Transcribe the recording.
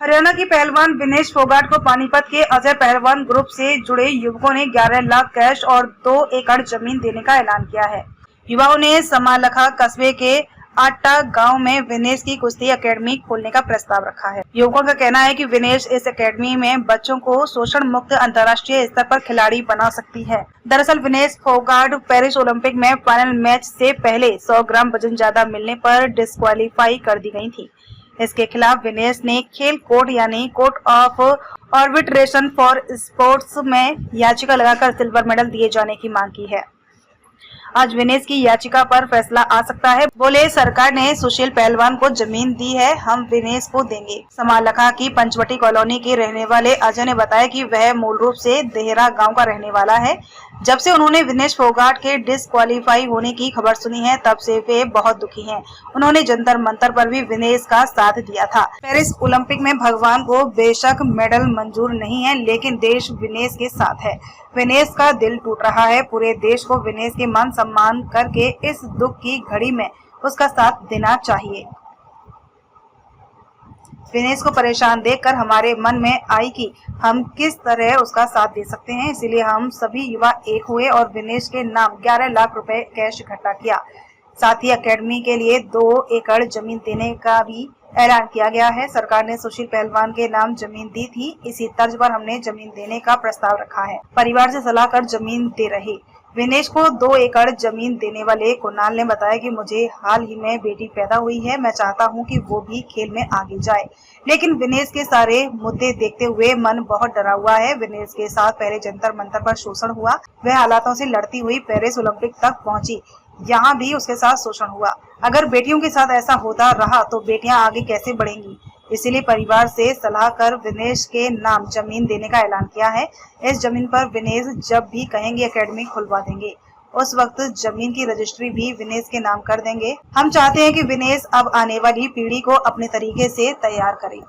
हरियाणा की पहलवान विनेश फोगाट को पानीपत के अजय पहलवान ग्रुप से जुड़े युवकों ने 11 लाख कैश और 2 एकड़ जमीन देने का ऐलान किया है। युवाओं ने समालखा कस्बे के आट्टा गांव में विनेश की कुश्ती एकेडमी खोलने का प्रस्ताव रखा है। युवकों का कहना है कि विनेश इस एकेडमी में बच्चों को शोषण मुक्त अंतर्राष्ट्रीय स्तर पर खिलाड़ी बना सकती है। दरअसल विनेश फोगाट पेरिस ओलंपिक में फाइनल मैच से पहले 100 ग्राम वजन ज्यादा मिलने पर डिस्क्वालीफाई कर दी गई थी। इसके खिलाफ विनेश ने खेल कोर्ट यानी court of arbitration for sports में याचिका लगाकर सिल्वर मेडल दिए जाने की मांग की है। आज विनेश की याचिका पर फैसला आ सकता है। बोले, सरकार ने सुशील पहलवान को जमीन दी है, हम विनेश को देंगे। समालखा की पंचवटी कॉलोनी के रहने वाले अजय ने बताया कि वह मूल रूप से देहरा गांव का रहने वाला है। जब से उन्होंने विनेश फोगाट के डिस्क्वालीफाई होने की खबर सुनी है, तब से वे बहुत दुखी हैं। उन्होंने जंतर मंतर पर भी विनेश का साथ दिया था। पेरिस ओलंपिक में भगवान को बेशक मेडल मंजूर नहीं है, लेकिन देश विनेश के साथ है। विनेश का दिल टूट रहा है। पूरे देश को विनेश के मान सम्मान करके इस दुख की घड़ी में उसका साथ देना चाहिए। विनेश को परेशान देखकर हमारे मन में आई कि हम किस तरह उसका साथ दे सकते हैं, इसलिए हम सभी युवा एक हुए और विनेश के नाम 11 लाख रुपए कैश इकट्ठा किया। साथ ही एकेडमी के लिए 2 एकड़ जमीन देने का भी ऐलान किया गया है। सरकार ने सुशील पहलवान के नाम जमीन दी थी, इसी तर्ज पर हमने जमीन देने का प्रस्ताव रखा है। परिवार से सलाह कर जमीन दे रहे। विनेश को 2 एकड़ जमीन देने वाले कुणाल ने बताया कि मुझे हाल ही में बेटी पैदा हुई है, मैं चाहता हूं कि वो भी खेल में आगे जाए, लेकिन विनेश के सारे मुद्दे देखते हुए मन बहुत डरा हुआ है। विनेश के साथ पहले जंतर मंतर पर शोषण हुआ, वह हालातों से लड़ती हुई पेरिस ओलंपिक तक पहुंची, यहाँ भी उसके साथ शोषण हुआ। अगर बेटियों के साथ ऐसा होता रहा तो बेटियां आगे कैसे बढ़ेंगी, इसीलिए परिवार से सलाह कर विनेश के नाम जमीन देने का ऐलान किया है। इस जमीन पर विनेश जब भी कहेंगे एकेडमी खुलवा देंगे, उस वक्त जमीन की रजिस्ट्री भी विनेश के नाम कर देंगे। हम चाहते हैं कि विनेश अब आने वाली पीढ़ी को अपने तरीके से तैयार करे।